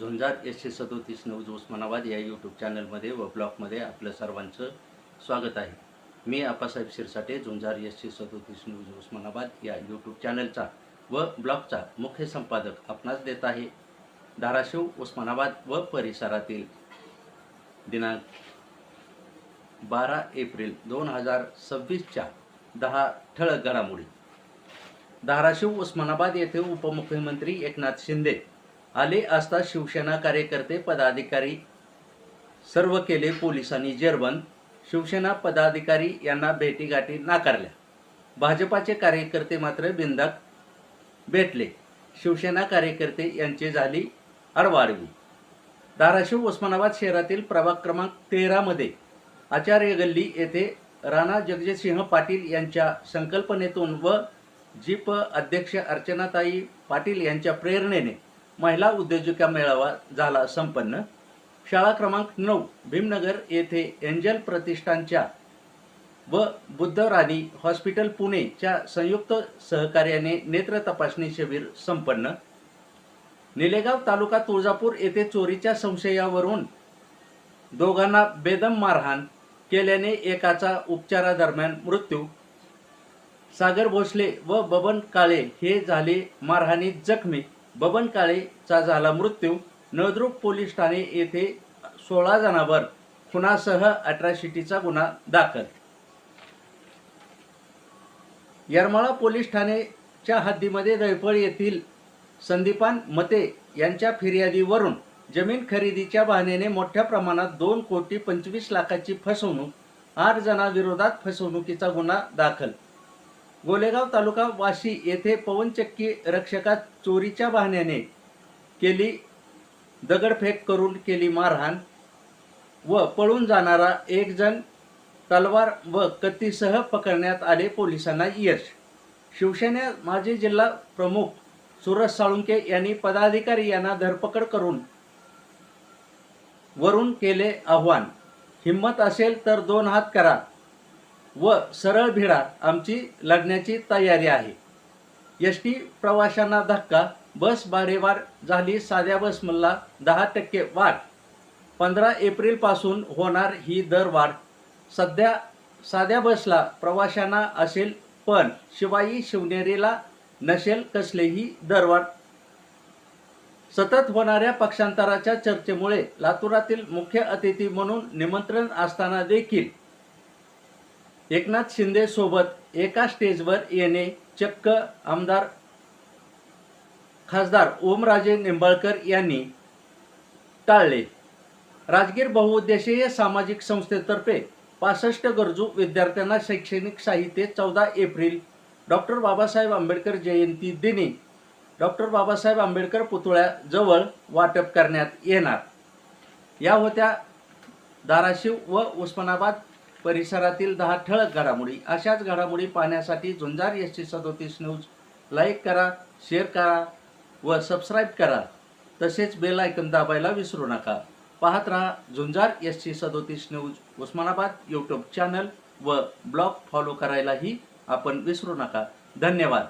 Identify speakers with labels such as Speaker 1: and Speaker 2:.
Speaker 1: झुंजार SC37 news Osmanabad या YouTube चॅनलमध्ये व ब्लॉगमध्ये आपलं सर्वांचं स्वागत आहे। मी आप्पासाहेब शिरसाटे झुंजार SC37 न्यूज उस्मानाबाद या यूट्यूब चॅनलचा व ब्लॉगचा मुख्य संपादक आपणास देत आहे। धाराशिव उस्मानाबाद व परिसरातील दिनांक 12 एप्रिल 2026च्या 10 ठळक घडामोडी। धाराशिव उस्मानाबाद येथे उपमुख्यमंत्री एकनाथ शिंदे आले असता शिवसेना कार्यकर्ते पदाधिकारी सर्व केले पोलिसांनी जेरबंद। शिवसेना पदाधिकारी यांना भेटीगाठी नाकारल्या। भाजपाचे कार्यकर्ते मात्र बिनधास्त भेटले। शिवसेना कार्यकर्ते यांची झाली आडवाडवी। धाराशिव उस्मानाबाद शहरातील प्रभाग क्रमांक 13 मध्ये आचार्य गल्ली येथे राणा जगजितसिंह पाटील यांच्या संकल्पनेतून व जीप अध्यक्ष अर्चनाताई पाटील यांच्या प्रेरणेने महिला उद्योजका मेळावा झाला संपन्न। शाळा क्रमांक 9 भीमनगर येथे एंजल प्रतिष्ठानच्या व बुद्धराणी हॉस्पिटल पुणेच्या संयुक्त सहकार्याने नेत्र तपासणी शिबिर संपन्न। निलेगाव तालुका तुळजापूर येथे चोरीच्या संशयावरून दोघांना बेदम मारहाण केल्याने एकाचा उपचारादरम्यान मृत्यू। सागर भोसले व बबन काळे हे झाले मारहाणीत जखमी। बबन काळेचा झाला मृत्यू। नळदुर्ग पोलीस ठाणे येथे 16 जणांवर खुनासह अट्रॉसिटीचा गुन्हा दाखल। येरमाळा पोलीस ठाण्याच्या हद्दीमध्ये दैफळ येथील संदीपान मते यांच्या फिर्यादीवरून जमीन खरेदीच्या बहाण्याने मोठ्या प्रमाणात 2,25,00,000ची फसवणूक। 8 जणांविरोधात फसवणुकीचा गुन्हा दाखल। गोलेगाव तालुका वाशी येथे पवनचक्की रक्षकात चोरीच्या बहाण्याने केली दगडफेक करून केली मारहाण व पळून जाणारा एक जण तलवार व कत्तीसह पकडण्यात आले। पोलिसांना यश। शिवसेना माजी जिल्हा प्रमुख सुरज साळुंके यांनी पदाधिकारी यांना धरपकड करून वरून केले आव्हान, हिम्मत असेल तर 2 हात करा व सरळ भिडा, आमची लढण्याची तयारी आहे। एसटी प्रवाशांना धक्का, बस भाडेवाढ झाली, साध्या बसमधला 10% वाढ। 15 एप्रिल पासून होणार ही दरवाढ। सध्या साध्या बसला प्रवाशांना असेल पण शिवाई शिवनेरीला नसेल कसलेही दरवाढ। सतत होणाऱ्या पक्षांतराच्या चर्चेमुळे लातूरातील मुख्य अतिथी म्हणून निमंत्रण असताना देखील एकनाथ शिंदे सोबत एका स्टेजवर येणे चक्क आमदार खासदार ओमराजे निंबाळकर यांनी टाळले। राजगीर बहुउद्देशीय सामाजिक संस्थेतर्फे 65 गरजू विद्यार्थ्यांना शैक्षणिक साहित्य 14 एप्रिल डॉक्टर बाबासाहेब आंबेडकर जयंती दिनी डॉक्टर बाबासाहेब आंबेडकर पुतळ्याजवळ वाटप करण्यात येणार। या होत्या धाराशिव व उस्मानाबाद परिसरातील 10 ठळक घडामोडी। अशाच घडामोडी पाहण्यासाठी झुंजार SC37 न्यूज लाईक करा, शेअर करा व सबस्क्राईब करा। तसेच बेल आयकॉन दाबायला विसरू नका। पाहत रहा झुंजार SC37 news Osmanabad YouTube channel व ब्लॉग फॉलो करायलाही आपण विसरू नका। धन्यवाद।